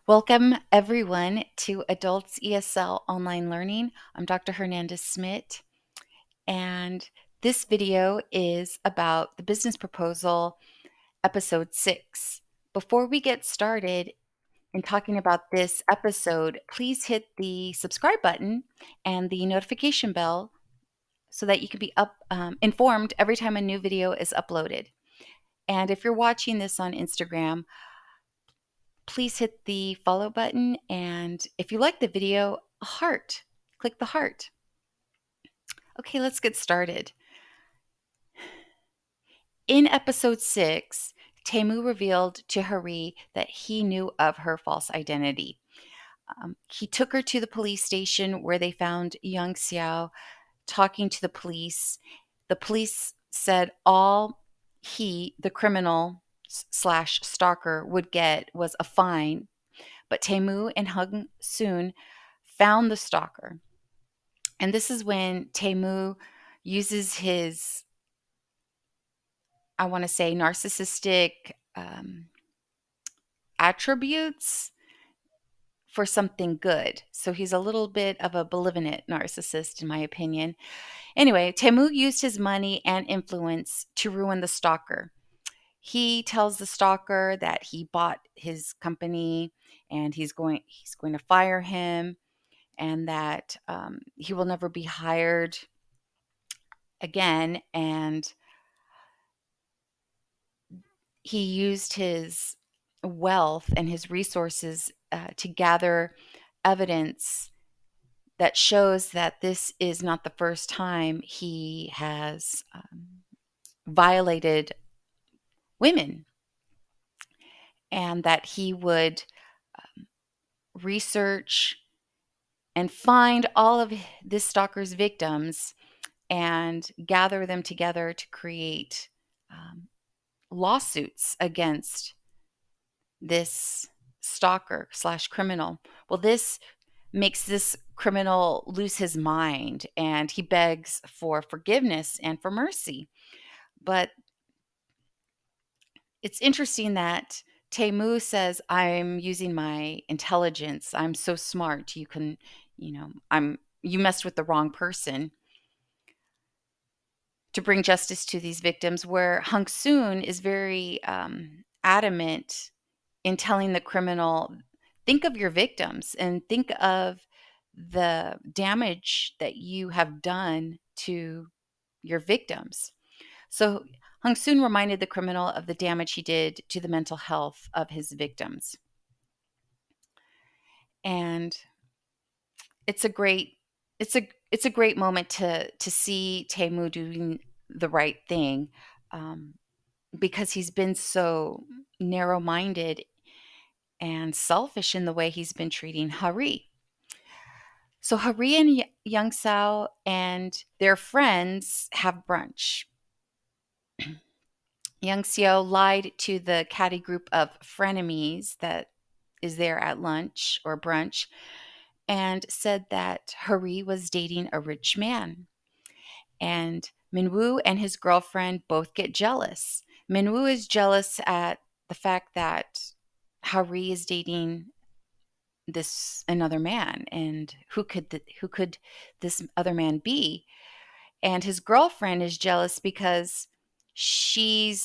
Welcome, everyone, to Adults ESL Online Learning. I'm Dr. Hernandez Smith, and this video is about the business proposal, episode 6. Before we get started in talking about this episode, please hit the subscribe button and the notification bell so that you can be informed every time a new video is uploaded. And if you're watching this on Instagram, please hit the follow button, and if you like the video, a heart. Click the heart. Okay, let's get started. In episode 6, Tae-moo revealed to Hari that he knew of her false identity. He took her to the police station where they found Young Xiao talking to the police. The police said all he, the criminal slash stalker, would get was a fine. But Tae-moo and Hung Soon found the stalker. And this is when Tae-moo uses his, I want to say, narcissistic attributes for something good. So he's a little bit of a malevolent narcissist, in my opinion. Anyway, Tae-moo used his money and influence to ruin the stalker. He tells the stalker that he bought his company and he's going to fire him, and that he will never be hired again. And he used his wealth and his resources to gather evidence that shows that this is not the first time he has violated women, and that he would research and find all of this stalker's victims and gather them together to create lawsuits against this stalker slash criminal. Well, this makes this criminal lose his mind, and he begs for forgiveness and for mercy. But it's interesting that Tae-moo says, I'm using my intelligence. I'm so smart. You messed with the wrong person to bring justice to these victims, where Hung Soon is very adamant in telling the criminal, think of your victims and think of the damage that you have done to your victims. So Hung Soon reminded the criminal of the damage he did to the mental health of his victims. And it's a great moment to see Tae-moo doing the right thing, because he's been so narrow-minded and selfish in the way he's been treating Hari. So Hari and Young Sao and their friends have brunch. Young Xiao lied to the catty group of frenemies that is there at lunch or brunch and said that Hari was dating a rich man. And Minwoo and his girlfriend both get jealous. Minwoo is jealous at the fact that Hari is dating this another man, and who could this other man be? And his girlfriend is jealous because it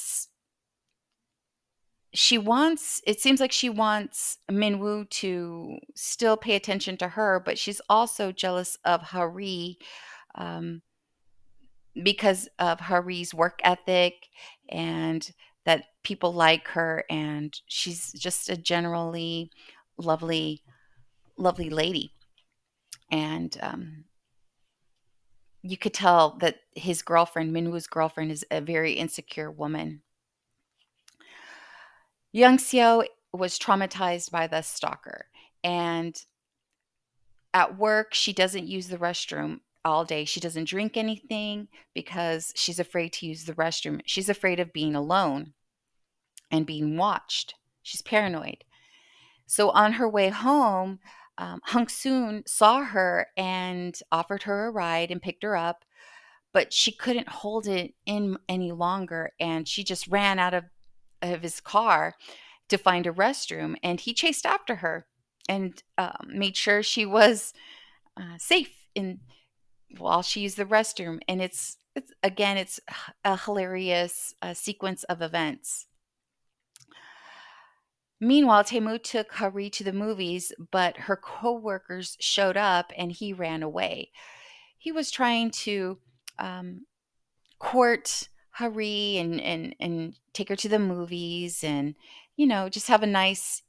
seems like she wants Minwoo to still pay attention to her, but she's also jealous of Hari, because of Hari's work ethic, and that people like her, and she's just a generally lovely lady. And you could tell that his girlfriend, Minwoo's girlfriend, is a very insecure woman. Young Xiao was traumatized by the stalker, and at work, she doesn't use the restroom all day. She doesn't drink anything because she's afraid to use the restroom. She's afraid of being alone and being watched. She's paranoid. So on her way home, Hung Soon saw her and offered her a ride and picked her up, but she couldn't hold it in any longer, and she just ran out of his car to find a restroom, and he chased after her and made sure she was safe in while she used the restroom. And it's again, it's a hilarious sequence of events. Meanwhile, Tae-moo took Hari to the movies, but her coworkers showed up and he ran away. He was trying to um, court Hari and take her to the movies and just have a nice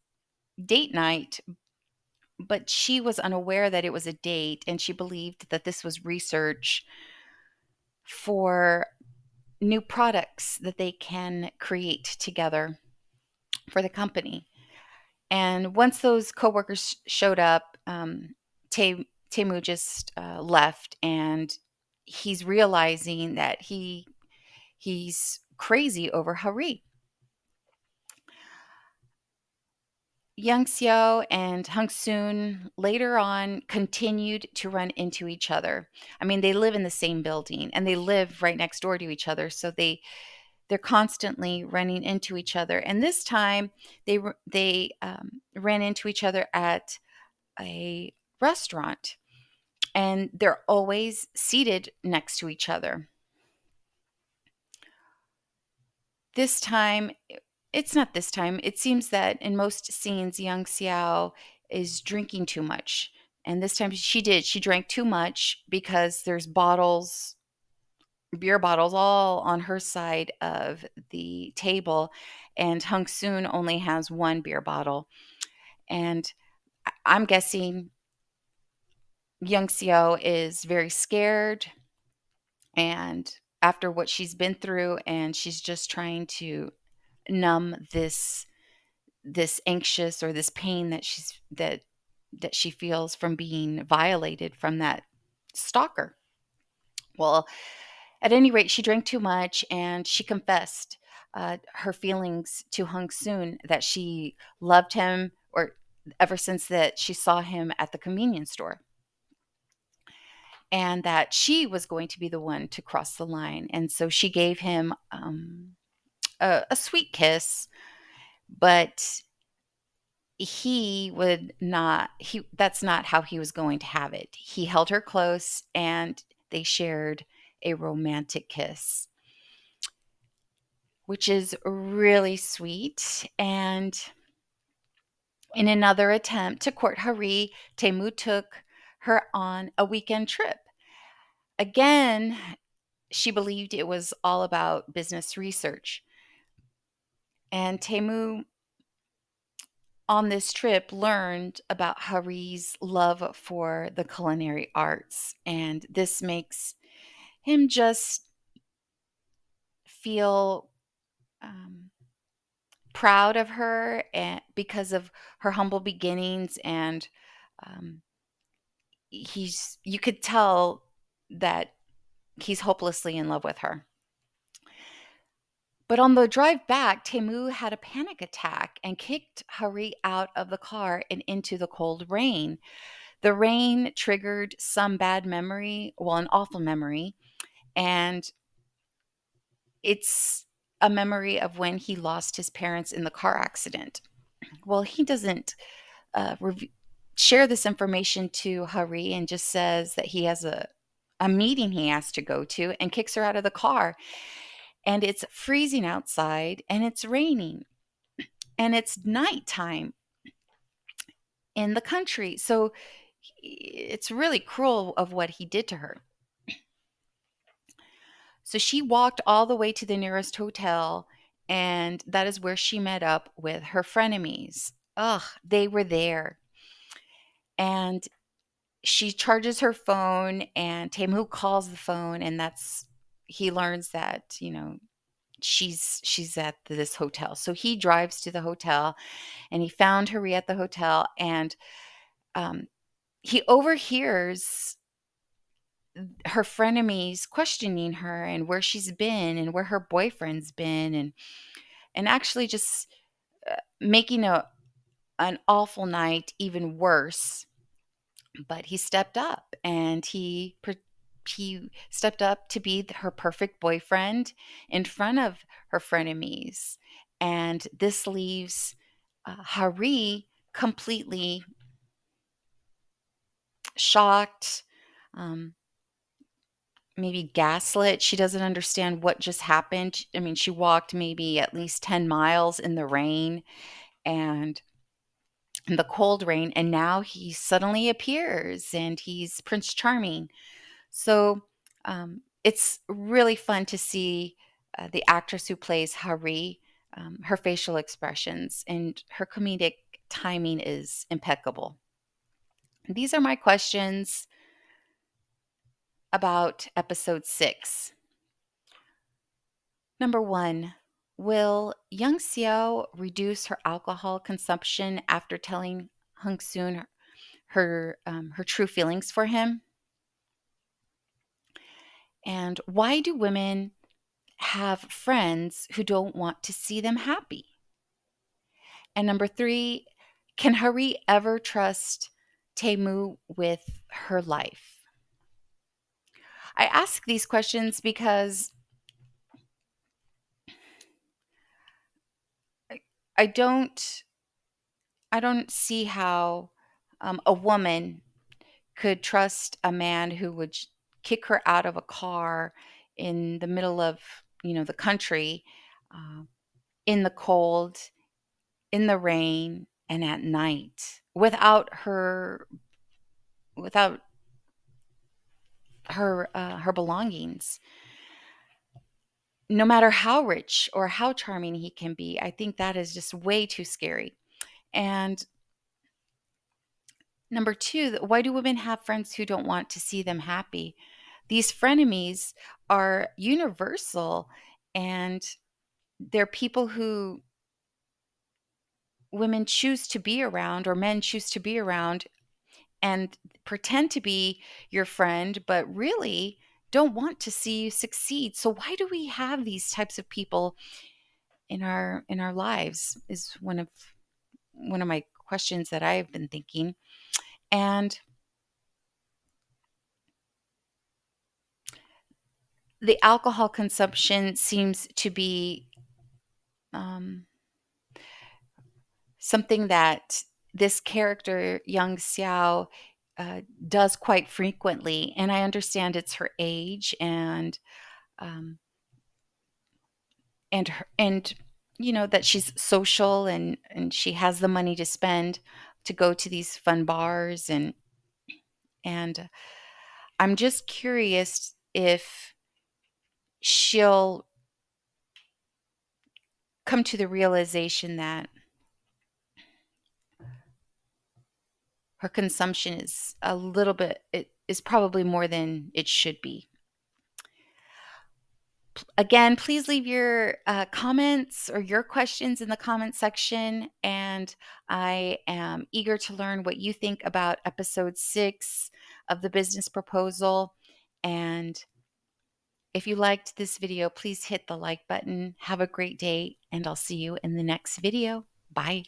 date night. But she was unaware that it was a date, and she believed that this was research for new products that they can create together for the company. And once those coworkers showed up, Tae-moo just left, and he's realizing that he's crazy over Hari. Young Seo and Hung Soon later on continued to run into each other. I mean, they live in the same building and they live right next door to each other, so they're constantly running into each other. And this time, they ran into each other at a restaurant, and they're always seated next to each other. This time, it's not this time. It seems that in most scenes, Young Xiao is drinking too much. And this time she did. She drank too much because there's bottles, beer bottles, all on her side of the table. And Hung Soon only has one beer bottle. And I'm guessing Young Xiao is very scared and after what she's been through, and she's just trying to numb this anxious or this pain that she feels from being violated from that stalker. Well, at any rate, she drank too much and she confessed her feelings to Hung Soon, that she loved him, or ever since that she saw him at the convenience store, and that she was going to be the one to cross the line. And so she gave him a sweet kiss, but he would not he that's not how he was going to have it. He held her close and they shared a romantic kiss, which is really sweet. And in another attempt to court Hari, Tae-moo took her on a weekend trip. Again, she believed it was all about business research. And Tae-moo on this trip learned about Hari's love for the culinary arts, and this makes him just feel um, proud of her, and because of her humble beginnings. And um, you could tell that he's hopelessly in love with her. But on the drive back, Tae-moo had a panic attack and kicked Hari out of the car and into the cold rain. The rain triggered some bad memory, well, an awful memory, and it's a memory of when he lost his parents in the car accident. Well, he doesn't share this information to Hari, and just says that he has a meeting he has to go to, and kicks her out of the car. And it's freezing outside and it's raining and it's nighttime in the country. So it's really cruel of what he did to her. So she walked all the way to the nearest hotel, and that is where she met up with her frenemies. Ugh, they were there. And she charges her phone, and Tae-moo calls the phone, and he learns that, she's at this hotel. So he drives to the hotel, and he found Hari at the hotel, and um, he overhears her frenemies questioning her and where she's been and where her boyfriend's been, and actually just making an awful night even worse. But he stepped up, and he stepped up to be her perfect boyfriend in front of her frenemies. And this leaves Hari completely shocked, um, maybe gaslit. She doesn't understand what just happened. I mean, she walked maybe at least 10 miles in the rain and in the cold rain, and now he suddenly appears and he's Prince Charming. So it's really fun to see the actress who plays Hari, her facial expressions, and her comedic timing is impeccable. These are my questions about episode 6. Number 1, will Young Xiao reduce her alcohol consumption after telling Hung Soon her true feelings for him? And why do women have friends who don't want to see them happy? And number 3, can Hari ever trust Tae-moo with her life? I ask these questions because I I don't I don't see how a woman could trust a man who would kick her out of a car in the middle of, the country, uh, in the cold, in the rain, and at night without her belongings. No matter how rich or how charming he can be, I think that is just way too scary. And number 2, why do women have friends who don't want to see them happy? These frenemies are universal, and they're people who women choose to be around or men choose to be around and pretend to be your friend, but really don't want to see you succeed. So why do we have these types of people in our lives is one of my questions that I've been thinking. And the alcohol consumption seems to be um, something that this character, Young Xiao, does quite frequently. And I understand it's her age um, and that she's social and she has the money to spend to go to these fun bars and I'm just curious if she'll come to the realization that her consumption is a little bit it is probably more than it should be. Again, please leave your comments or your questions in the comment section, and I am eager to learn what you think about episode 6 of the business proposal. And if you liked this video, please hit the like button. Have a great day, and I'll see you in the next video. Bye.